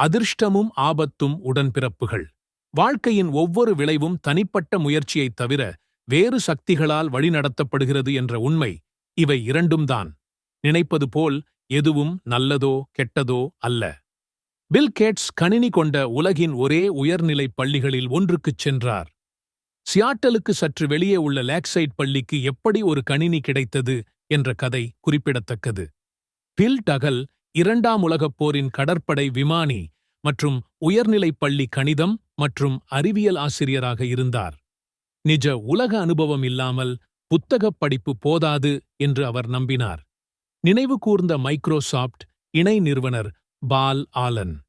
அதிர்ஷ்டமும் ஆபத்தும் உடன்பிறப்புகள். வாழ்க்கையின் ஒவ்வொரு விளைவும் தனிப்பட்ட முயற்சியைத் தவிர வேறு சக்திகளால் வழிநடத்தப்படுகிறது என்ற உண்மை இவை இரண்டும்தான். நினைப்பது போல் எதுவும் நல்லதோ கெட்டதோ அல்ல. பில் கேட்ஸ் கணினி கொண்ட உலகின் ஒரே உயர்நிலைப் பள்ளிகளில் ஒன்றுக்குச் சென்றார். சியாட்டலுக்கு சற்று வெளியே உள்ள லேக்சைட் பள்ளிக்கு எப்படி ஒரு கணினி கிடைத்தது என்ற கதை குறிப்பிடத்தக்கது. பில் டகல் 2ஆம் உலகப் போரின் கடற்படை விமானி மற்றும் உயர்நிலைப் பள்ளி கணிதம் மற்றும் அறிவியல் ஆசிரியராக இருந்தார். நிஜ உலக அனுபவம் இல்லாமல் புத்தகப் படிப்பு போதாது என்று அவர் நம்பினார். நினைவு கூர்ந்த மைக்ரோசாப்ட் இணை நிறுவனர் பால் ஆலன்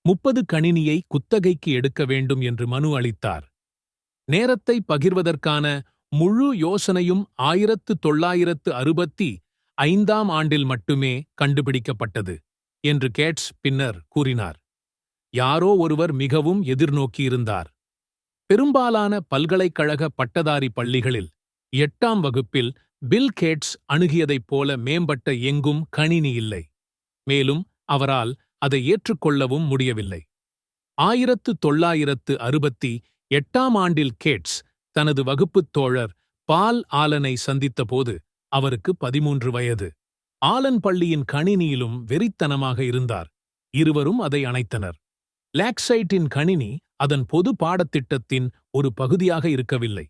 30 கணினியை குத்தகைக்கு எடுக்க வேண்டும் என்று மனு அளித்தார். நேரத்தை பகிர்வதற்கான முழு யோசனையும் 1965ஆம் ஆண்டில் மட்டுமே கண்டுபிடிக்கப்பட்டது என்று கேட்ஸ் பின்னர் கூறினார். யாரோ ஒருவர் மிகவும் எதிர்நோக்கியிருந்தார். பெரும்பாலான பல்கலைக்கழக பட்டதாரி பள்ளிகளில் 8ஆம் வகுப்பில் பில் கேட்ஸ் அணுகியதைப் போல மேம்பட்ட எங்கும் கணினி இல்லை. மேலும் அவரால் அதை ஏற்றுக்கொள்ளவும் முடியவில்லை. 1968ஆம் ஆண்டில் கேட்ஸ் தனது வகுப்புத் தோழர் பால் ஆலனை சந்தித்தபோது அவருக்கு 13 வயது. ஆலன் பள்ளியின் கணினியிலும் வெறித்தனமாக இருந்தார். இருவரும் அதை அணைத்தனர். லேக்சைட்டின் கணினி அதன் பொது பாடத்திட்டத்தின் ஒரு பகுதியாக இருக்கவில்லை.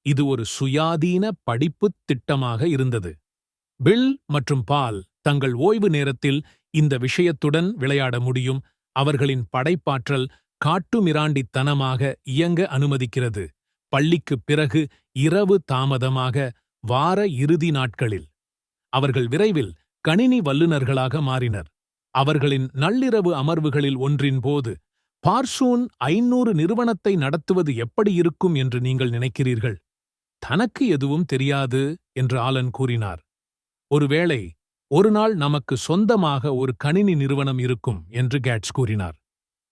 இது ஒரு சுயாதீன படிப்புத் திட்டமாக இருந்தது. பில் மற்றும் பால் தங்கள் ஓய்வு நேரத்தில் இந்த விஷயத்துடன் விளையாட முடியும். அவர்களின் படைப்பாற்றல் காட்டுமிராண்டித்தனமாக இயங்க அனுமதிக்கிறது. பள்ளிக்குப் பிறகு இரவு தாமதமாக வார இறுதி நாட்களில் அவர்கள் விரைவில் கணினி வல்லுநர்களாக மாறினர். அவர்களின் நள்ளிரவு அமர்வுகளில் ஒன்றின் போது பார்சூன் 500 நிறுவனத்தை நடத்துவது எப்படி இருக்கும் என்று நீங்கள் நினைக்கிறீர்கள்? தனக்கு எதுவும் தெரியாது என்று ஆலன் கூறினார். ஒருவேளை ஒருநாள் நமக்கு சொந்தமாக ஒரு கணினி நிறுவனம் இருக்கும் என்று கேட்ஸ் கூறினார்.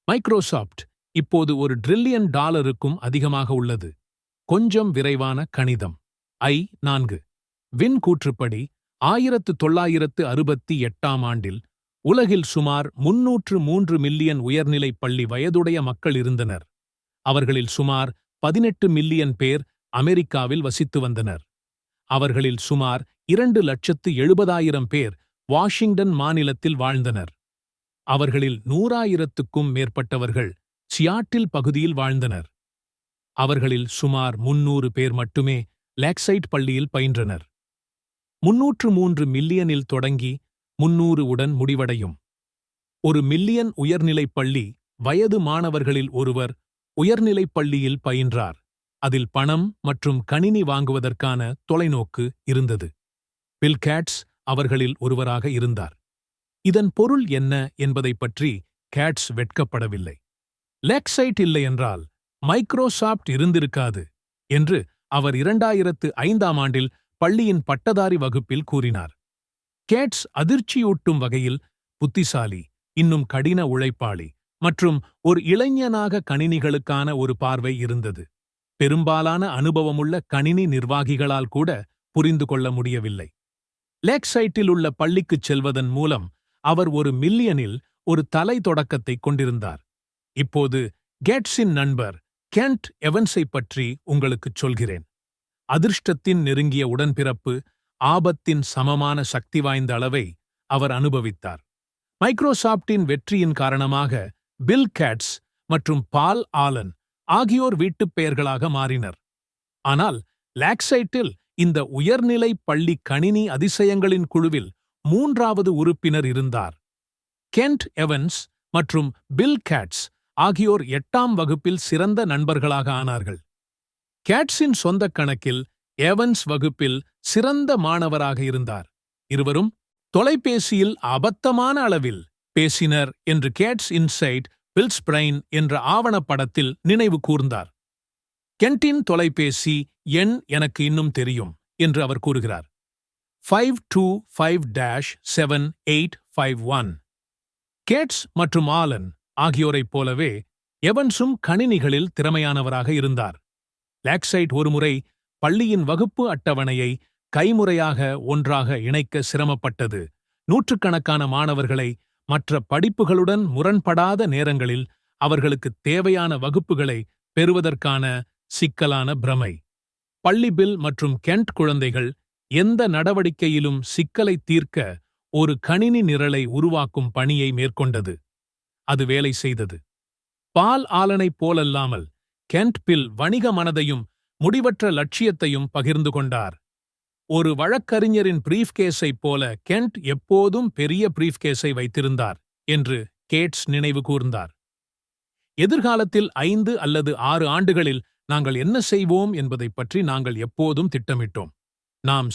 மைக்ரோசாப்ட் இப்போது $1 டிரில்லியன் அதிகமாக உள்ளது. கொஞ்சம் விரைவான கணிதம். 4 வின் கூற்றுப்படி 1968ஆம் ஆண்டில் உலகில் சுமார் 303 மில்லியன் உயர்நிலைப் பள்ளி வயதுடைய மக்கள் இருந்தனர். அவர்களில் சுமார் 18 மில்லியன் பேர் அமெரிக்காவில் வசித்து வந்தனர். அவர்களில் சுமார் 2,70,000 பேர் வாஷிங்டன் மாநிலத்தில் வாழ்ந்தனர். அவர்களில் 100,000க்கும் மேற்பட்டவர்கள் சியாட்டில் பகுதியில் வாழ்ந்தனர். அவர்களில் சுமார் 300 பேர் மட்டுமே லேக்சைட் பள்ளியில் பயின்றனர். 303 மில்லியனில் தொடங்கி 300 உடன் முடிவடையும். 1 மில்லியன் உயர்நிலைப் பள்ளி வயது மாணவர்களில் ஒருவர் உயர்நிலைப் பள்ளியில் பயின்றார். அதில் பணம் மற்றும் கணினி வாங்குவதற்கான தொலைநோக்கு இருந்தது. பில் கேட்ஸ் அவர்களில் ஒருவராக இருந்தார். இதன் பொருள் என்ன என்பதைப் பற்றி கேட்ஸ் வெட்கப்படவில்லை. லேக்சைட் இல்லையென்றால் மைக்ரோசாப்ட் இருந்திருக்காது என்று அவர் 2005ஆம் ஆண்டில் பள்ளியின் பட்டதாரி வகுப்பில் கூறினார். கேட்ஸ் அதிர்ச்சியூட்டும் வகையில் புத்திசாலி, இன்னும் கடின உழைப்பாளி மற்றும் ஒரு இளைஞனாக கணினிகளுக்கான ஒரு பார்வை இருந்தது. பெரும்பாலான அனுபவமுள்ள கணினி நிர்வாகிகளால் கூட புரிந்து கொள்ள முடியவில்லை. லேக்சைட்டில் உள்ள பள்ளிக்குச் செல்வதன் மூலம் அவர் 1 மில்லியனில் ஒரு தலை தொடக்கத்தைக் கொண்டிருந்தார். இப்போது கேட்ஸின் நண்பர் கென்ட் எவன்ஸைப் பற்றி உங்களுக்குச் சொல்கிறேன். அதிர்ஷ்டத்தின் நெருங்கிய உடன்பிறப்பு, ஆபத்தின் சமமான சக்தி வாய்ந்த அளவை அவர் அனுபவித்தார். மைக்ரோசாப்டின் வெற்றியின் காரணமாக பில் கேட்ஸ் மற்றும் பால் ஆலன் ஆகியோர் வீட்டுப் பெயர்களாக மாறினர். ஆனால் லேக்சைட்டில் இந்த உயர்நிலை பள்ளி கணினி அதிசயங்களின் குழுவில் 3வது உறுப்பினர் இருந்தார். கென்ட் எவன்ஸ் மற்றும் பில் கேட்ஸ் ஆகியோர் 8ஆம் வகுப்பில் சிறந்த நண்பர்களாக ஆனார்கள். கேட்ஸின் சொந்தக் கணக்கில் எவன்ஸ் வகுப்பில் சிறந்த மாணவராக இருந்தார். இருவரும் தொலைபேசியில் அபத்தமான அளவில் பேசினர் என்று கேட்ஸ் இன்சைட் பில்ஸ் பிரைன் என்ற ஆவணப்படத்தில் நினைவு கூர்ந்தார். கென்ட்டின் தொலைபேசி எண் எனக்கு இன்னும் தெரியும் என்று அவர் கூறுகிறார். 525-7851. கேட்ஸ் மற்றும் ஆலன் ஆகியோரைப் போலவே எவன்ஸும் கணினிகளில் திறமையானவராக இருந்தார். லேக்சைட் ஒருமுறை பள்ளியின் வகுப்பு அட்டவணையை கைமுறையாக ஒன்றாக இணைக்க சிரமப்பட்டது. நூற்றுக்கணக்கான மாணவர்களை மற்ற படிப்புகளுடன் முரண்படாத நேரங்களில் அவர்களுக்கு தேவையான வகுப்புகளை பெறுவதற்கான சிக்கலான பிரமை. பள்ளி பில் மற்றும் கென்ட் குழந்தைகள் எந்த நடவடிக்கையிலும் சிக்கலை தீர்க்க ஒரு கணினி நிரலை உருவாக்கும் பணியை மேற்கொண்டது. அது வேலை செய்தது. பால் ஆலனைப் போலல்லாமல் கென்ட் பில் வணிக மனதையும் முடிவற்ற லட்சியத்தையும் பகிர்ந்து கொண்டார். ஒரு வழக்கறிஞரின் பிரீஃப்கேஸைப் போல கென்ட் எப்போதும் பெரிய பிரீஃப்கேஸை வைத்திருந்தார் என்று கேட்ஸ் நினைவு கூர்ந்தார். எதிர்காலத்தில் 5 அல்லது 6 ஆண்டுகளில் நாங்கள் என்ன செய்வோம் என்பதைப் பற்றி நாங்கள் எப்போதும் திட்டமிட்டோம். நாம்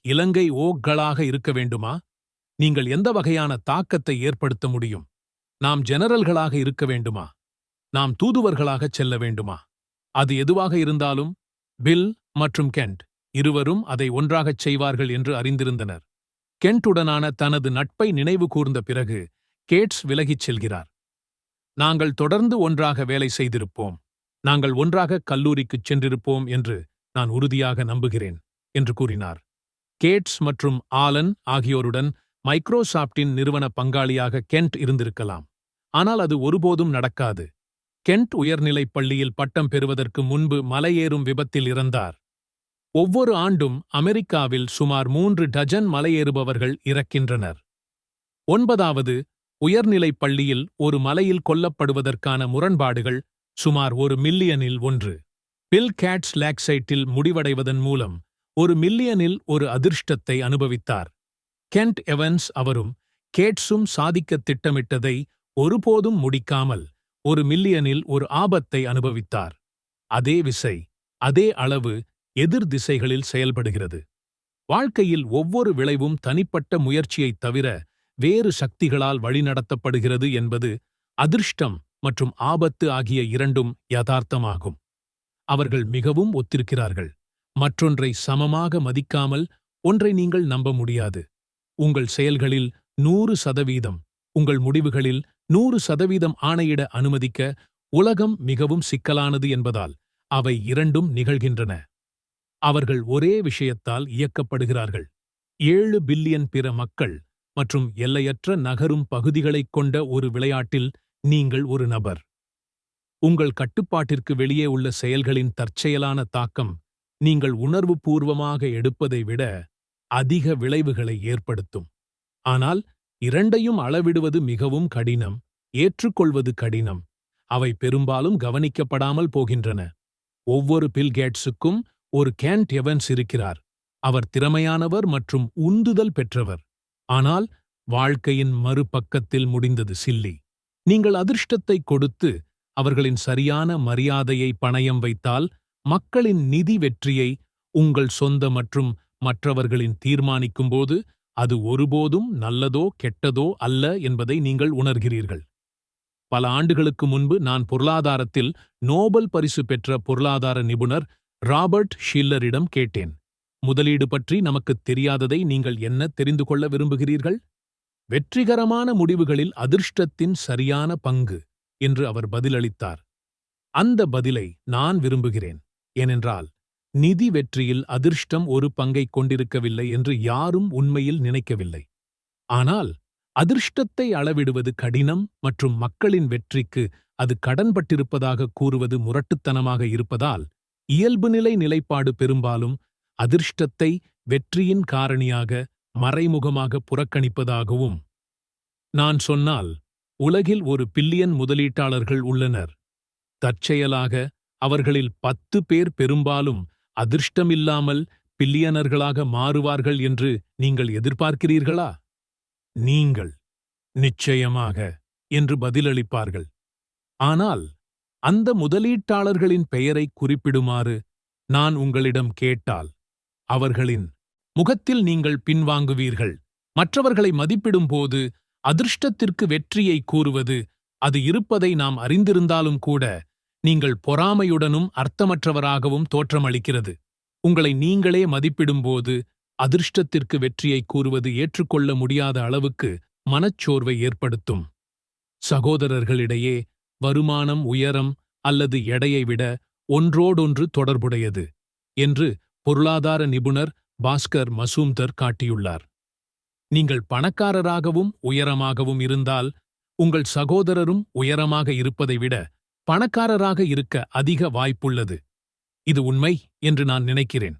இலங்கை ஓக்களாக இருக்க வேண்டுமா? நீங்கள் எந்த வகையான தாக்கத்தை ஏற்படுத்த முடியும்? நாம் ஜெனரல்களாக இருக்க வேண்டுமா? நாம் தூதுவர்களாகச் செல்ல வேண்டுமா? அது எதுவாக இருந்தாலும் பில் மற்றும் கென்ட் இருவரும் அதை ஒன்றாகச் செய்வார்கள் என்று அறிந்திருந்தனர். கென்ட்டுடனான தனது நட்பை நினைவு கூர்ந்த பிறகு கேட்ஸ் விலகிச் செல்கிறார். நாங்கள் தொடர்ந்து ஒன்றாக வேலை செய்திருப்போம். நாங்கள் ஒன்றாக கல்லூரிக்குச் சென்றிருப்போம் என்று நான் உறுதியாக நம்புகிறேன் என்று கூறினார். கேட்ஸ் மற்றும் ஆலன் ஆகியோருடன் மைக்ரோசாப்டின் நிறுவன பங்காளியாக கென்ட் இருந்திருக்கலாம். ஆனால் அது ஒருபோதும் நடக்காது. கென்ட் உயர்நிலைப் பள்ளியில் பட்டம் பெறுவதற்கு முன்பு மலையேறும் விபத்தில் இறந்தார். ஒவ்வொரு ஆண்டும் அமெரிக்காவில் சுமார் 3 டஜன் மலையேறுபவர்கள் இறக்கின்றனர். 9வது உயர்நிலைப் பள்ளியில் ஒரு மலையில் கொல்லப்படுவதற்கான முரண்பாடுகள் சுமார் 1 மில்லியனில் 1. பில் கேட்ஸ் லேக்சைட்டில் முடிவடைவதன் மூலம் 1 மில்லியனில் ஒரு அதிர்ஷ்டத்தை அனுபவித்தார். கென்ட் எவன்ஸ் அவரும் கேட்ஸும் சாதிக்கத் திட்டமிட்டதை ஒருபோதும் முடிக்காமல் 1 மில்லியனில் ஒரு ஆபத்தை அனுபவித்தார். அதே விசை, அதே அளவு எதிர் திசைகளில் செயல்படுகிறது. வாழ்க்கையில் ஒவ்வொரு விளைவும் தனிப்பட்ட முயற்சியைத் தவிர வேறு சக்திகளால் வழிநடத்தப்படுகிறது என்பது அதிர்ஷ்டம் மற்றும் ஆபத்து ஆகிய இரண்டும் யதார்த்தமாகும். அவர்கள் மிகவும் ஒத்திருக்கிறார்கள். மற்றொன்றை சமமாக மதிக்காமல் ஒன்றை நீங்கள் நம்ப முடியாது. உங்கள் செயல்களில் 100%, உங்கள் முடிவுகளில் 100% ஆணையிட அனுமதிக்க உலகம் மிகவும் சிக்கலானது என்பதால் அவை இரண்டும் நிகழ்கின்றன. அவர்கள் ஒரே விஷயத்தால் இயக்கப்படுகிறார்கள். 7 பில்லியன் பிற மக்கள் மற்றும் எல்லையற்ற நகரும் பகுதிகளைக் கொண்ட ஒரு விளையாட்டில் நீங்கள் ஒரு நபர். உங்கள் கட்டுப்பாட்டிற்கு வெளியே உள்ள செயல்களின் தற்செயலான தாக்கம் நீங்கள் உணர்வுபூர்வமாக எடுப்பதை விட அதிக விளைவுகளை ஏற்படுத்தும். ஆனால் இரண்டையும் அளவிடுவது மிகவும் கடினம், ஏற்றுக்கொள்வது கடினம். அவை பெரும்பாலும் கவனிக்கப்படாமல் போகின்றன. ஒவ்வொரு பில் கேட்ஸுக்கும் ஒரு கென்ட் எவன்ஸ் இருக்கிறார். அவர் திறமையானவர் மற்றும் உந்துதல் பெற்றவர். ஆனால் வாழ்க்கையின் மறுபக்கத்தில் முடிந்தது சில்லி. நீங்கள் அதிர்ஷ்டத்தை கொடுத்து அவர்களின் சரியான மரியாதையை பணயம் வைத்தால் மக்களின் நிதி வெற்றியை உங்கள் சொந்த மற்றும் மற்றவர்களின் தீர்மானிக்கும்போது அது ஒருபோதும் நல்லதோ கெட்டதோ அல்ல என்பதை நீங்கள் உணர்கிறீர்கள். பல ஆண்டுகளுக்கு முன்பு நான் பொருளாதாரத்தில் நோபல் பரிசு பெற்ற பொருளாதார நிபுணர் ராபர்ட் ஷில்லரிடம் கேட்டேன், முதலீடு பற்றி நமக்குத் தெரியாததை நீங்கள் என்ன தெரிந்து கொள்ள விரும்புகிறீர்கள்? வெற்றிகரமான முடிவுகளில் அதிர்ஷ்டத்தின் சரியான பங்கு என்று அவர் பதிலளித்தார். அந்த பதிலை நான் விரும்புகிறேன். ஏனென்றால் நிதி வெற்றியில் அதிர்ஷ்டம் ஒரு பங்கைக் கொண்டிருக்கவில்லை என்று யாரும் உண்மையில் நினைக்கவில்லை. ஆனால் அதிர்ஷ்டத்தை அளவிடுவது கடினம் மற்றும் மக்களின் வெற்றிக்கு அது கடன்பட்டிருப்பதாக கூறுவது முரட்டுத்தனமாக இருப்பதால் இயல்புநிலை நிலைப்பாடு பெரும்பாலும் அதிர்ஷ்டத்தை வெற்றியின் காரணியாக மறைமுகமாக புறக்கணிப்பதாகவும். நான் சொன்னால் உலகில் 1 பில்லியன் முதலீட்டாளர்கள் உள்ளனர். தற்செயலாக அவர்களில் 10 பேர் பெரும்பாலும் அதிர்ஷ்டமில்லாமல் பில்லியனர்களாக மாறுவார்கள் என்று நீங்கள் எதிர்பார்க்கிறீர்களா? நீங்கள் நிச்சயமாக என்று பதிலளிப்பார்கள். ஆனால் அந்த முதலீட்டாளர்களின் பெயரை குறிப்பிடுமாறு நான் உங்களிடம் கேட்டால் அவர்களின் முகத்தில் நீங்கள் பின்வாங்குவீர்கள். மற்றவர்களை மதிப்பிடும்போது அதிர்ஷ்டத்திற்கு வெற்றியை கூறுவது அது இருப்பதை நாம் அறிந்திருந்தாலும் கூட நீங்கள் பொறாமையுடனும் அர்த்தமற்றவராகவும் தோற்றமளிக்கிறது. உங்களை நீங்களே மதிப்பிடும்போது அதிர்ஷ்டத்திற்கு வெற்றியை கூறுவது ஏற்றுக்கொள்ள முடியாத அளவுக்கு மனச்சோர்வை ஏற்படுத்தும். சகோதரர்களிடையே வருமானம் உயரம் அல்லது எடையை விட ஒன்றோடொன்று தொடர்புடையது என்று பொருளாதார நிபுணர் பாஸ்கர் மசூம்தர் காட்டியுள்ளார். நீங்கள் பணக்காரராகவும் உயரமாகவும் இருந்தால் உங்கள் சகோதரரும் உயரமாக இருப்பதை விட பணக்காரராக இருக்க அதிக வாய்ப்புள்ளது. இது உண்மை என்று நான் நினைக்கிறேன்.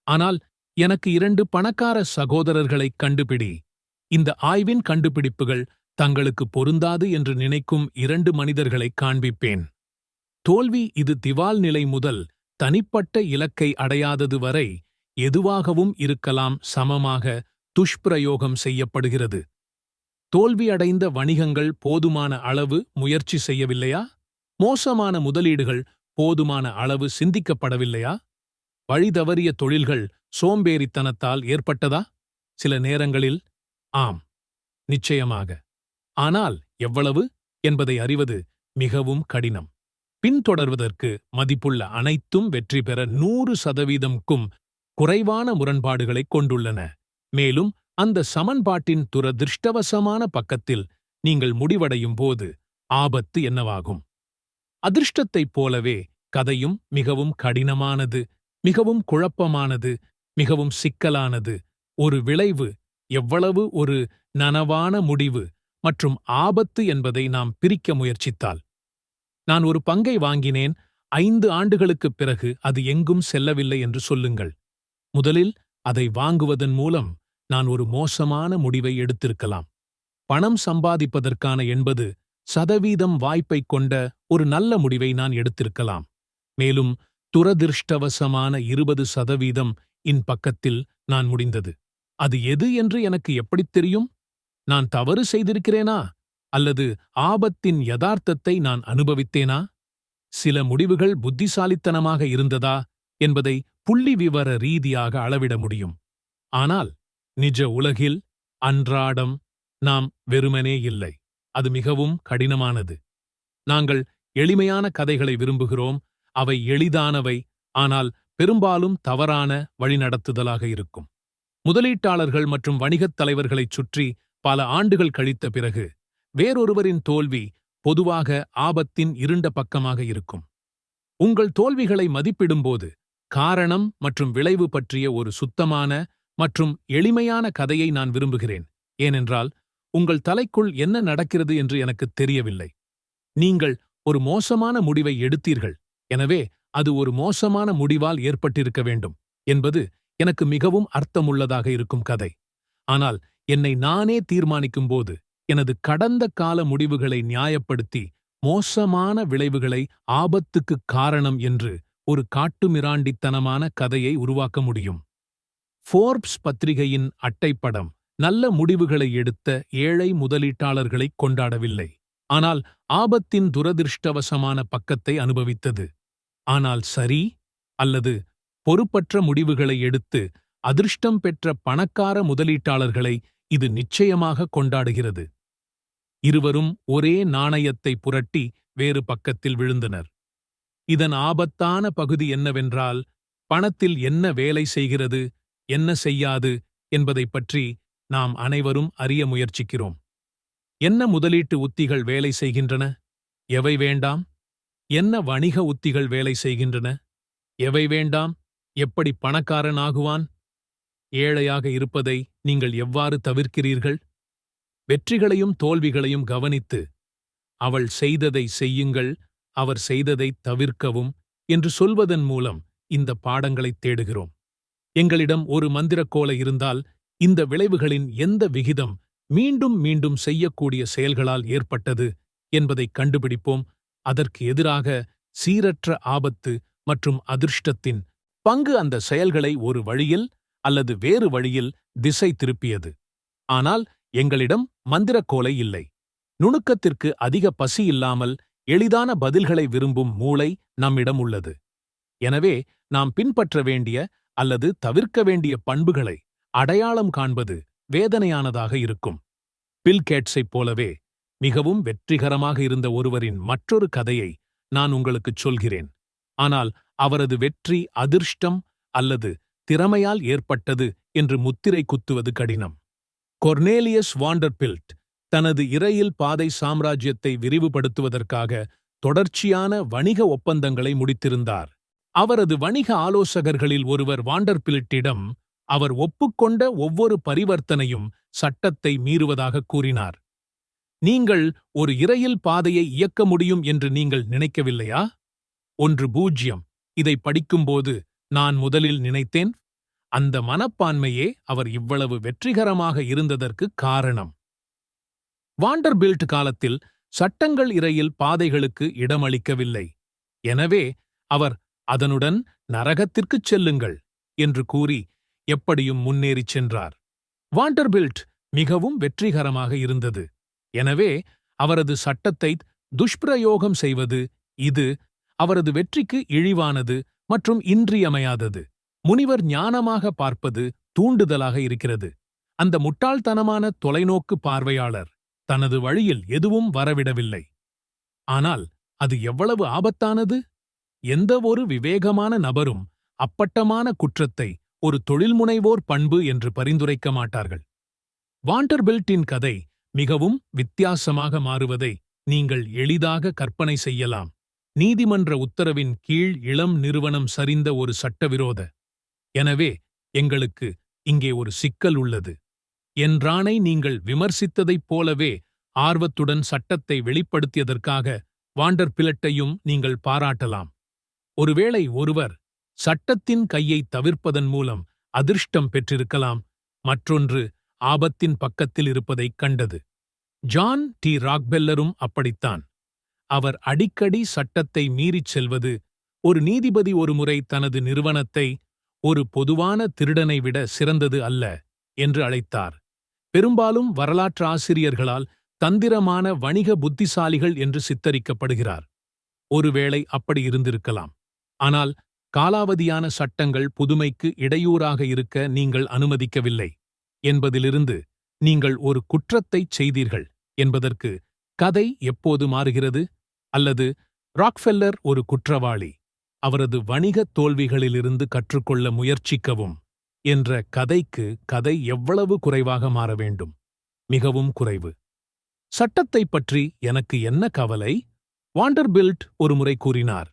ஆனால் எனக்கு 2 பணக்கார சகோதரர்களைக் கண்டுபிடி. இந்த ஆய்வின் கண்டுபிடிப்புகள் தங்களுக்கு பொருந்தாது என்று நினைக்கும் 2 மனிதர்களைக் காண்பிப்பேன். தோல்வி இது திவால் நிலை முதல் தனிப்பட்ட இலக்கை அடையாதது வரை எதுவாகவும் இருக்கலாம் சமமாக துஷ்பிரயோகம் செய்யப்படுகிறது. தோல்வியடைந்த வணிகங்கள் போதுமான அளவு முயற்சி செய்யவில்லையா? மோசமான முதலீடுகள் போதுமான அளவு சிந்திக்கப்படவில்லையா? வழிதவறிய தொழில்கள் சோம்பேறித்தனத்தால் ஏற்பட்டதா? சில நேரங்களில் ஆம், நிச்சயமாக. ஆனால் எவ்வளவு என்பதை அறிவது மிகவும் கடினம். பின்தொடர்வதற்கு மதிப்புள்ள அனைத்தும் வெற்றி பெற 100%க்கும் குறைவான முரண்பாடுகளைக் கொண்டுள்ளன. மேலும் அந்த சமன்பாட்டின் துரதிர்ஷ்டவசமான பக்கத்தில் நீங்கள் முடிவடையும் போது ஆபத்து என்னவாகும்? அதிர்ஷ்டத்தைப் போலவே கதையும் மிகவும் கடினமானது, மிகவும் குழப்பமானது, மிகவும் சிக்கலானது. ஒரு விளைவு எவ்வளவு ஒரு நனவான முடிவு மற்றும் ஆபத்து என்பதை நாம் பிரிக்க முயற்சித்தால். நான் ஒரு பங்கை வாங்கினேன், 5 ஆண்டுகளுக்குப் பிறகு அது எங்கும் செல்லவில்லை என்று சொல்லுங்கள். முதலில் அதை வாங்குவதன் மூலம் நான் ஒரு மோசமான முடிவை எடுத்திருக்கலாம். பணம் சம்பாதிப்பதற்கான 80% வாய்ப்பைக் கொண்ட ஒரு நல்ல முடிவை நான் எடுத்திருக்கலாம். மேலும் துரதிர்ஷ்டவசமான 20% இன் பக்கத்தில் நான் முடிந்தது. அது எது என்று எனக்கு எப்படித் தெரியும்? நான் தவறு செய்திருக்கிறேனா அல்லது ஆபத்தின் யதார்த்தத்தை நான் அனுபவித்தேனா? சில முடிவுகள் புத்திசாலித்தனமாக இருந்ததா என்பதை புள்ளிவிவர ரீதியாக அளவிட முடியும். ஆனால் நிஜ உலகில் அன்றாடம் நாம் வெறுமனே இல்லை. அது மிகவும் கடினமானது. நாங்கள் எளிமையான கதைகளை விரும்புகிறோம். அவை எளிதானவை, ஆனால் பெரும்பாலும் தவறான வழிநடத்துதலாக இருக்கும். முதலீட்டாளர்கள் மற்றும் வணிகத் தலைவர்களைச் சுற்றி பல ஆண்டுகள் கழித்த பிறகு வேறொருவரின் தோல்வி பொதுவாக ஆபத்தின் இருண்ட பக்கமாக இருக்கும். உங்கள் தோல்விகளை மதிப்பிடும்போது காரணம் மற்றும் விளைவு பற்றிய ஒரு சுத்தமான மற்றும் எளிமையான கதையை நான் விரும்புகிறேன். ஏனென்றால் உங்கள் தலைக்குள் என்ன நடக்கிறது என்று எனக்குத் தெரியவில்லை. நீங்கள் ஒரு மோசமான முடிவை எடுத்தீர்கள், எனவே அது ஒரு மோசமான முடிவால் ஏற்பட்டிருக்க வேண்டும் என்பது எனக்கு மிகவும் அர்த்தமுள்ளதாக இருக்கும் கதை. ஆனால் என்னை நானே தீர்மானிக்கும்போது எனது கடந்த கால முடிவுகளை நியாயப்படுத்தி மோசமான விளைவுகளை ஆபத்துக்குக் காரணம் என்று ஒரு காட்டுமிராண்டித்தனமான கதையை உருவாக்க முடியும். ஃபோர்ப்ஸ் பத்திரிகையின் அட்டைப்படம் நல்ல முடிவுகளை எடுத்த ஏழை முதலீட்டாளர்களைக் கொண்டாடவில்லை, ஆனால் ஆபத்தின் துரதிர்ஷ்டவசமான பக்கத்தை அனுபவித்தது. ஆனால் சரி அல்லது பொறுப்பற்ற முடிவுகளை எடுத்து அதிர்ஷ்டம் பெற்ற பணக்கார முதலீட்டாளர்களை இது நிச்சயமாக கொண்டாடுகிறது. இருவரும் ஒரே நாணயத்தை புரட்டி வேறு பக்கத்தில் விழுந்தனர். இதன் ஆபத்தான பகுதி என்னவென்றால், பணத்தில் என்ன வேலை செய்கிறது, என்ன செய்யாது என்பதைப் பற்றி நாம் அனைவரும் அறிய முயற்சிக்கிறோம். என்ன முதலீட்டு உத்திகள் வேலை செய்கின்றன, எவை வேண்டாம்? என்ன வணிக உத்திகள் வேலை செய்கின்றன, எவை வேண்டாம்? எப்படி பணக்காரன் ஆகுவான்? ஏழையாக இருப்பதை நீங்கள் எவ்வாறு தவிர்க்கிறீர்கள்? வெற்றிகளையும் தோல்விகளையும் கவனித்து, அவள் செய்ததை செய்யுங்கள், அவர் செய்ததை தவிர்க்கவும் என்று சொல்வதன் மூலம் இந்த பாடங்களைத் தேடுகிறோம். எங்களிடம் ஒரு மந்திரக்கோலை இருந்தால், இந்த விளைவுகளின் எந்த விகிதம் மீண்டும் மீண்டும் செய்யக்கூடிய செயல்களால் ஏற்பட்டது என்பதைக் கண்டுபிடிப்போம். அதற்கு எதிராக சீரற்ற ஆபத்து மற்றும் அதிர்ஷ்டத்தின் பங்கு அந்த செயல்களை ஒரு வழியில் அல்லது வேறு வழியில் திசை திருப்பியது. ஆனால் எங்களிடம் மந்திரக்கோலை இல்லை. நுணுக்கத்திற்கு அதிக பசி இல்லாமல் எளிதான பதில்களை விரும்பும் மூளை நம்மிடம் உள்ளது. எனவே நாம் பின்பற்ற வேண்டிய அல்லது தவிர்க்க வேண்டிய பண்புகளை அடையாளம் காண்பது வேதனையானதாக இருக்கும். பில் கேட்ஸைப் போலவே மிகவும் வெற்றிகரமாக இருந்த ஒருவரின் மற்றொரு கதையை நான் உங்களுக்குச் சொல்கிறேன். ஆனால் அவரது வெற்றி அதிர்ஷ்டம் அல்லது திறமையால் ஏற்பட்டது என்று முத்திரை குத்துவது கடினம். கொர்னேலியஸ் வாண்டர்பில்ட் தனது இரையில் பாதை சாம்ராஜ்யத்தை விரிவுபடுத்துவதற்காக தொடர்ச்சியான வணிக ஒப்பந்தங்களை முடித்திருந்தார். அவரது வணிக ஆலோசகர்களில் ஒருவர் வாண்டர்பில்ட்டிடம் அவர் ஒப்புக்கொண்ட ஒவ்வொரு பரிவர்த்தனையும் சட்டத்தை மீறுவதாக கூறினார். நீங்கள் ஒரு இரயில் பாதையை இயக்க முடியும் என்று நீங்கள் நினைக்கவில்லையா? 1-0 இதை படிக்கும்போது நான் முதலில் நினைத்தேன், அந்த மனப்பான்மையே அவர் இவ்வளவு வெற்றிகரமாக இருந்ததற்கு காரணம். வாண்டர்பில்ட் காலத்தில் சட்டங்கள் இரயில் பாதைகளுக்கு இடமளிக்கவில்லை. எனவே அவர் அதனுடன் நரகத்திற்குச் செல்லுங்கள் என்று கூறி எப்படியும் முன்னேறிச் சென்றார். வாண்டர்பில்ட் மிகவும் வெற்றிகரமாக இருந்தது. எனவே அவரது சட்டத்தை துஷ்பிரயோகம் செய்வது இது அவரது வெற்றிக்கு இழிவானது மற்றும் இன்றியமையாதது. முனிவர் ஞானமாக பார்ப்பது தூண்டுதலாக இருக்கிறது. அந்த முட்டாள்தனமான தொலைநோக்கு பார்வையாளர் தனது வழியில் எதுவும் வரவிடவில்லை. ஆனால் அது எவ்வளவு ஆபத்தானது! எந்த ஒரு விவேகமான நபரும் அப்பட்டமான குற்றத்தை ஒரு தொழில்முனைவோர் பண்பு என்று பரிந்துரைக்க மாட்டார்கள். வாண்டர்பில்ட்டின் கதை மிகவும் வித்தியாசமாக மாறுவதை நீங்கள் எளிதாக கற்பனை செய்யலாம். நீதிமன்ற உத்தரவின் கீழ் இளம் நிறுவனம் சரிந்த ஒரு சட்டவிரோத. எனவே எங்களுக்கு இங்கே ஒரு சிக்கல் உள்ளது. என்றானை நீங்கள் விமர்சித்ததைப் போலவே ஆர்வத்துடன் சட்டத்தை வெளிப்படுத்தியதற்காக வாண்டர்பில்ட்டையும் நீங்கள் பாராட்டலாம். ஒருவேளை ஒருவர் சட்டத்தின் கையை தவிர்ப்பதன் மூலம் அதிர்ஷ்டம் பெற்றிருக்கலாம், மற்றொன்று ஆபத்தின் பக்கத்தில் இருப்பதைக் கண்டது. ஜான் டி ராக்பெல்லரும் அப்படித்தான். அவர் அடிக்கடி சட்டத்தை மீறிச் செல்வது, ஒரு நீதிபதி ஒருமுறை தனது நிறுவனத்தை ஒரு பொதுவான திருடனை விட சிறந்தது அல்ல என்று அழைத்தார். பெரும்பாலும் வரலாற்று ஆசிரியர்களால் தந்திரமான வணிக புத்திசாலிகள் என்று சித்தரிக்கப்படுகிறார். ஒருவேளை அப்படி இருந்திருக்கலாம். ஆனால் காலாவதியான சட்டங்கள் புதுமைக்கு இடையூறாக இருக்க நீங்கள் அனுமதிக்கவில்லை என்பதிலிருந்து நீங்கள் ஒரு குற்றத்தைச் செய்தீர்கள் என்பதற்கு கதை எப்போது மாறுகிறது? அல்லது ராக்ஃபெல்லர் ஒரு குற்றவாளி, அவரது வணிகத் தோல்விகளிலிருந்து கற்றுக்கொள்ள முயற்சிக்கவும் என்ற கதைக்கு கதை எவ்வளவு குறைவாக மாற வேண்டும்? மிகவும் குறைவு. சட்டத்தைப் பற்றி எனக்கு என்ன கவலை? வாண்டர்பில்ட் ஒருமுறை கூறினார்.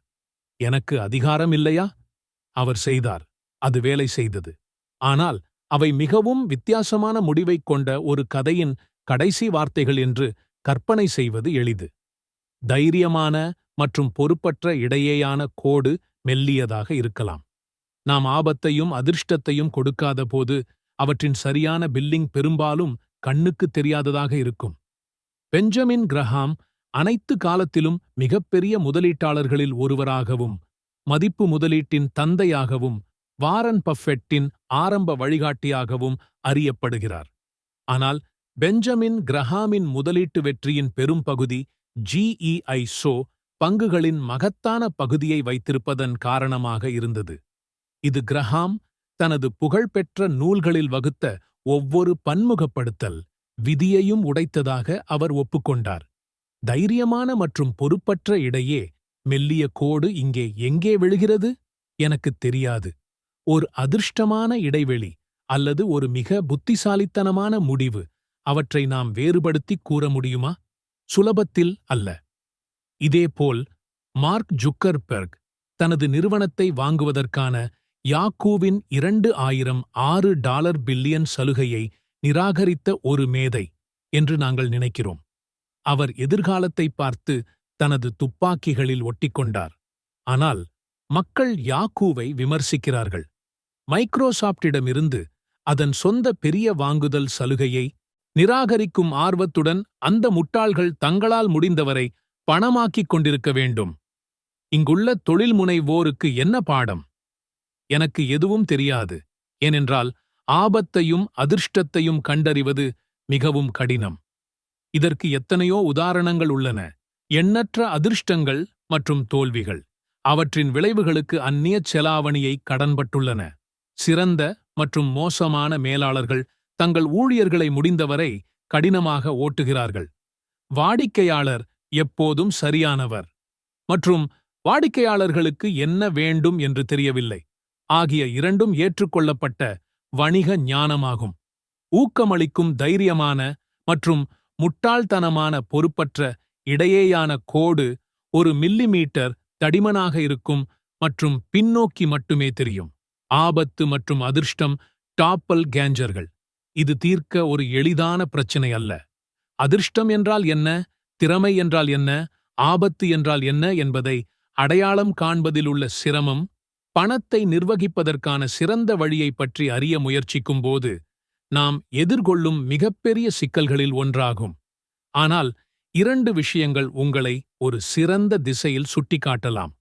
எனக்கு அதிகாரம் இல்லையா? அவர் செய்தார். அது வேலை செய்தது. ஆனால் அவை மிகவும் வித்தியாசமான முடிவைக் கொண்ட ஒரு கதையின் கடைசி வார்த்தைகள் என்று கற்பனை செய்வது எளிது. தைரியமான மற்றும் பொறுப்பற்ற இடையேயான கோடு மெல்லியதாக இருக்கலாம். நாம் ஆபத்தையும் அதிர்ஷ்டத்தையும் கொடுக்காத போது அவற்றின் சரியான பில்லிங் பெரும்பாலும் கண்ணுக்கு தெரியாததாக இருக்கும். பெஞ்சமின் கிரஹாம் அனைத்து காலத்திலும் மிகப்பெரிய முதலீட்டாளர்களில் ஒருவராகவும், மதிப்பு முதலீட்டின் தந்தையாகவும், வாரன் பஃபெட்டின் ஆரம்ப வழிகாட்டியாகவும் அறியப்படுகிறார். ஆனால் பெஞ்சமின் கிரஹாமின் முதலீட்டு வெற்றியின் பெரும்பகுதி GEISO பங்குகளின் மகத்தான பகுதியை வைத்திருப்பதன் காரணமாக இருந்தது. இது கிரஹாம் தனது புகழ்பெற்ற நூல்களில் வகுத்த ஒவ்வொரு பன்முகப்படுத்தல் விதியையும் உடைத்ததாக அவர் ஒப்புக்கொண்டார். தைரியமான மற்றும் பொறுப்பற்ற இடையே மெல்லிய கோடு இங்கே எங்கே விழுகிறது? எனக்குத் தெரியாது. ஒரு அதிர்ஷ்டமான இடைவெளி அல்லது ஒரு மிக புத்திசாலித்தனமான முடிவு, அவற்றை நாம் வேறுபடுத்திக் கூற முடியுமா? சுலபத்தில் அல்ல. இதேபோல் மார்க் ஜுக்கர்பெர்க் தனது நிறுவனத்தை வாங்குவதற்கான யாக்கூவின் 2006 பில்லியன் சலுகையை நிராகரித்த ஒரு மேதை என்று நாங்கள் நினைக்கிறோம். அவர் எதிர்காலத்தை பார்த்து தனது துப்பாக்கிகளில் ஒட்டிக்கொண்டார். ஆனால் மக்கள் யாக்கூவை விமர்சிக்கிறார்கள். மைக்ரோசாப்டிடமிருந்து அதன் சொந்த பெரிய வாங்குதல் சலுகையை நிராகரிக்கும் ஆர்வத்துடன் அந்த முட்டாள்கள் தங்களால் முடிந்தவரை பணமாக்கிக் கொண்டிருக்க வேண்டும். இங்குள்ள தொழில் முனைவோருக்கு என்ன பாடம்? எனக்கு எதுவும் தெரியாது, ஏனென்றால் ஆபத்தையும் அதிர்ஷ்டத்தையும் கண்டறிவது மிகவும் கடினம். இதற்கு எத்தனையோ உதாரணங்கள் உள்ளன. எண்ணற்ற அதிர்ஷ்டங்கள் மற்றும் தோல்விகள், அவற்றின் விளைவுகளுக்கு அந்நியச் செலாவணியை கடன்பட்டுள்ளன. சிறந்த மற்றும் மோசமான மேலாளர்கள் தங்கள் ஊழியர்களை முடிந்தவரை கடினமாக ஓட்டுகிறார்கள். வாடிக்கையாளர் எப்போதும் சரியானவர் மற்றும் வாடிக்கையாளர்களுக்கு என்ன வேண்டும் என்று தெரியவில்லை ஆகிய இரண்டும் ஏற்றுக்கொள்ளப்பட்ட வணிக ஞானமாகும். ஊக்கமளிக்கும் தைரியமான மற்றும் முட்டாள்தனமான பொறுப்பற்ற இடையேயான கோடு 1 மில்லிமீட்டர் தடிமனாக இருக்கும் மற்றும் பின்னோக்கி மட்டுமே தெரியும். ஆபத்து மற்றும் அதிர்ஷ்டம் டாப்பல் கேஞ்சர்கள். இது தீர்க்க ஒரு எளிதான பிரச்சனை அல்ல. அதிர்ஷ்டம் என்றால் என்ன, திறமை என்றால் என்ன, ஆபத்து என்றால் என்ன என்பதை அடையாளம் காண்பதிலுள்ள சிரமம், பணத்தை நிர்வகிப்பதற்கான சிறந்த வழியைப் பற்றி அறிய முயற்சிக்கும்போது நாம் எதிர்கொள்ளும் மிகப்பெரிய சிக்கல்களில் ஒன்றாகும். ஆனால் 2 விஷயங்கள் உங்களை ஒரு சிறந்த திசையில் சுட்டிக்காட்டலாம்.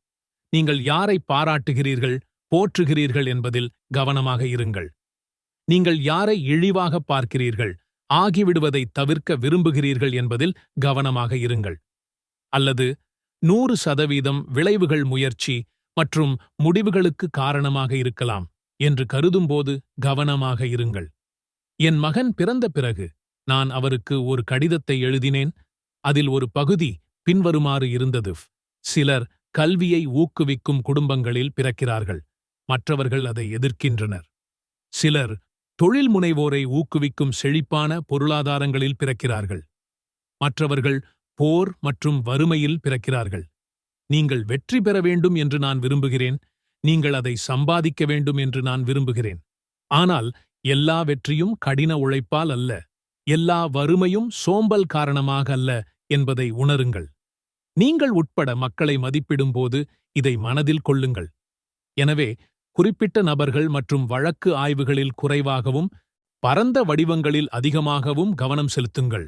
நீங்கள் யாரை பாராட்டுகிறீர்கள், போற்றுகிறீர்கள் என்பதில் கவனமாக இருங்கள். நீங்கள் யாரை இழிவாக பார்க்கிறீர்கள், ஆகிவிடுவதை தவிர்க்க விரும்புகிறீர்கள் என்பதில் கவனமாக இருங்கள். அல்லது 100% விளைவுகள் முயற்சி மற்றும் முடிவுகளுக்கு காரணமாக இருக்கலாம் என்று கருதும்போது கவனமாக இருங்கள். என் மகன் பிறந்த பிறகு நான் அவருக்கு ஒரு கடிதத்தை எழுதினேன். அதில் ஒரு பகுதி பின்வருமாறு இருந்தது: சிலர் கல்வியை ஊக்குவிக்கும் குடும்பங்களில் பிறக்கிறார்கள், மற்றவர்கள் அதை எதிர்க்கின்றனர். சிலர் தொழில் முனைவோரை ஊக்குவிக்கும் செழிப்பான பொருளாதாரங்களில் பிறக்கிறார்கள், மற்றவர்கள் போர் மற்றும் வறுமையில் பிறக்கிறார்கள். நீங்கள் வெற்றி பெற வேண்டும் என்று நான் விரும்புகிறேன், நீங்கள் அதை சம்பாதிக்க வேண்டும் என்று நான் விரும்புகிறேன். ஆனால் எல்லா வெற்றியும் கடின உழைப்பால் அல்ல, எல்லா வறுமையும் சோம்பல் காரணமாக அல்ல என்பதை உணருங்கள். நீங்கள் உட்பட மக்களை மதிப்பிடும்போது இதை மனதில் கொள்ளுங்கள். எனவே குறிப்பிட்ட நபர்கள் மற்றும் வழக்கு ஆய்வுகளில் குறைவாகவும் பரந்த வடிவங்களில் அதிகமாகவும் கவனம் செலுத்துங்கள்.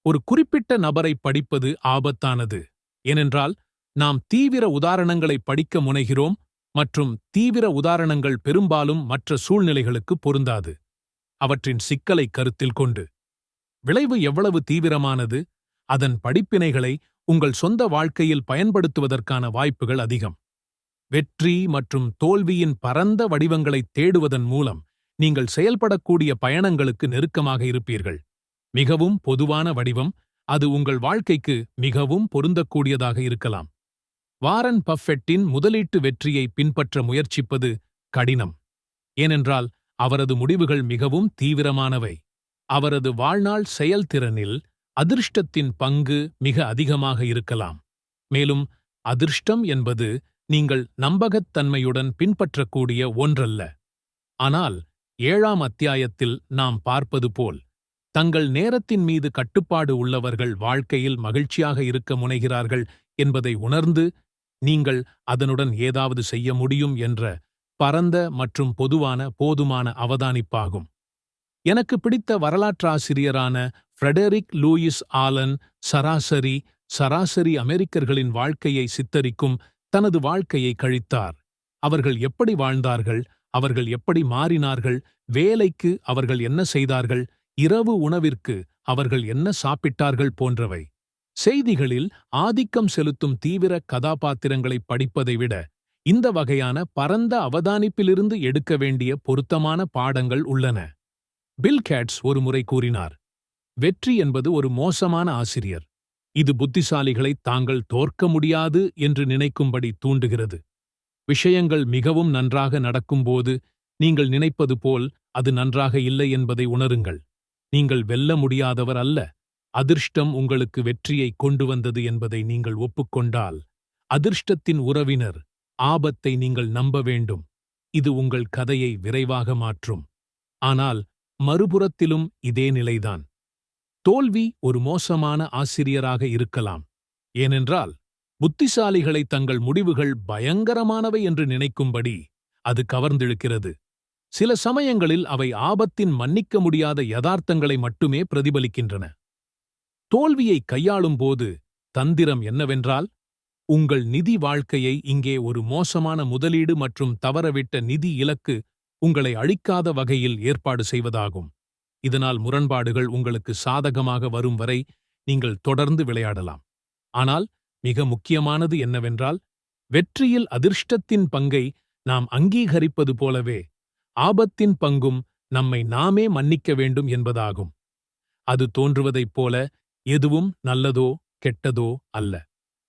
ஒரு குறிப்பிட்ட நபரை படிப்பது ஆபத்தானது, ஏனென்றால் நாம் தீவிர உதாரணங்களை படிக்க முனைகிறோம் மற்றும் தீவிர உதாரணங்கள் பெரும்பாலும் மற்ற சூழ்நிலைகளுக்கு பொருந்தாது. அவற்றின் சிக்கலை கருத்தில் கொண்டு விளைவு எவ்வளவு தீவிரமானது, அதன் படிப்பினைகளை உங்கள் சொந்த வாழ்க்கையில் பயன்படுத்துவதற்கான வாய்ப்புகள் அதிகம். வெற்றி மற்றும் தோல்வியின் பரந்த வடிவங்களைத் தேடுவதன் மூலம் நீங்கள் செயல்படக்கூடிய பயணங்களுக்கு நெருக்கமாக இருப்பீர்கள். மிகவும் பொதுவான வடிவம், அது உங்கள் வாழ்க்கைக்கு மிகவும் பொருந்தக்கூடியதாக இருக்கலாம். வாரன் பஃபெட்டின் முதலீட்டு வெற்றியை பின்பற்ற முயற்சிப்பது கடினம், ஏனென்றால் அவரது முடிவுகள் மிகவும் தீவிரமானவை. அவரது வாழ்நாள் செயல்திறனில் அதிர்ஷ்டத்தின் பங்கு மிக அதிகமாக இருக்கலாம். மேலும் அதிர்ஷ்டம் என்பது நீங்கள் நம்பகத்தன்மையுடன் பின்பற்றக்கூடிய ஒன்றல்ல. ஆனால் 7ஆம் அத்தியாயத்தில் நாம் பார்ப்பது போல், தங்கள் நேரத்தின் மீது கட்டுப்பாடு உள்ளவர்கள் வாழ்க்கையில் மகிழ்ச்சியாக இருக்க முனைகிறார்கள் என்பதை உணர்ந்து நீங்கள் அதனுடன் ஏதாவது செய்ய முடியும் என்ற பரந்த மற்றும் பொதுவான போதுமான அவதானிப்பாகும். எனக்கு பிடித்த வரலாற்றாசிரியரான ஃப்ரெடரிக் லூயிஸ் ஆலன் சராசரி அமெரிக்கர்களின் வாழ்க்கையை சித்தரிக்கும் தனது வாழ்க்கையை கழித்தார். அவர்கள் எப்படி வாழ்ந்தார்கள், அவர்கள் எப்படி மாறினார்கள், வேலைக்கு அவர்கள் என்ன செய்தார்கள், இரவு உணவிற்கு அவர்கள் என்ன சாப்பிட்டார்கள் போன்றவை. செய்திகளில் ஆதிக்கம் செலுத்தும் தீவிர கதாபாத்திரங்களை படிப்பதை விட இந்த வகையான பரந்த அவதானிப்பிலிருந்து எடுக்க வேண்டிய பொருத்தமான பாடங்கள் உள்ளன. பில் கேட்ஸ் ஒருமுறை கூறினார், வெற்றி என்பது ஒரு மோசமான ஆசிரியர். இது புத்திசாலிகளை தாங்கள் தோற்க முடியாது என்று நினைக்கும்படி தூண்டுகிறது. விஷயங்கள் மிகவும் நன்றாக நடக்கும்போது நீங்கள் நினைப்பது போல் அது நன்றாக இல்லை என்பதை உணருங்கள். நீங்கள் வெல்ல முடியாதவர் அல்ல. அதிர்ஷ்டம் உங்களுக்கு வெற்றியை கொண்டு வந்தது என்பதை நீங்கள் ஒப்புக்கொண்டால், அதிர்ஷ்டத்தின் உறவினர் ஆபத்தை நீங்கள் நம்ப வேண்டும். இது உங்கள் கதையை விரைவாக மாற்றும். ஆனால் மறுபுறத்திலும் இதே நிலைதான். தோல்வி ஒரு மோசமான ஆசிரியராக இருக்கலாம், ஏனென்றால் புத்திசாலிகளை தங்கள் முடிவுகள் பயங்கரமானவை என்று நினைக்கும்படி அது கவர்ந்திழுக்கிறது. சில சமயங்களில் அவை ஆபத்தின் மன்னிக்க முடியாத யதார்த்தங்களை மட்டுமே பிரதிபலிக்கின்றன. தோல்வியை கையாளும்போது தந்திரம் என்னவென்றால், உங்கள் நிதி வாழ்க்கையை இங்கே ஒரு மோசமான முதலீடு மற்றும் தவறவிட்ட நிதி இலக்கு உங்களை அழிக்காத வகையில் ஏற்பாடு செய்வதாகும். இதனால் முரண்பாடுகள் உங்களுக்கு சாதகமாக வரும் வரை நீங்கள் தொடர்ந்து விளையாடலாம். ஆனால் மிக முக்கியமானது என்னவென்றால், வெற்றியில் அதிர்ஷ்டத்தின் பங்கை நாம் அங்கீகரிப்பது போலவே ஆபத்தின் பங்கும் நம்மை நாமே மன்னிக்க வேண்டும் என்பதாகும். அது தோன்றுவதைப் போல எதுவும் நல்லதோ கெட்டதோ அல்ல.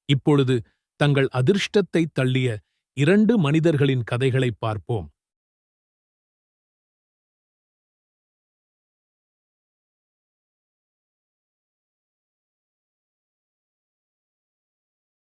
இப்பொழுது தங்கள் அதிர்ஷ்டத்தைத் தள்ளிய 2 மனிதர்களின் கதைகளைப் பார்ப்போம்.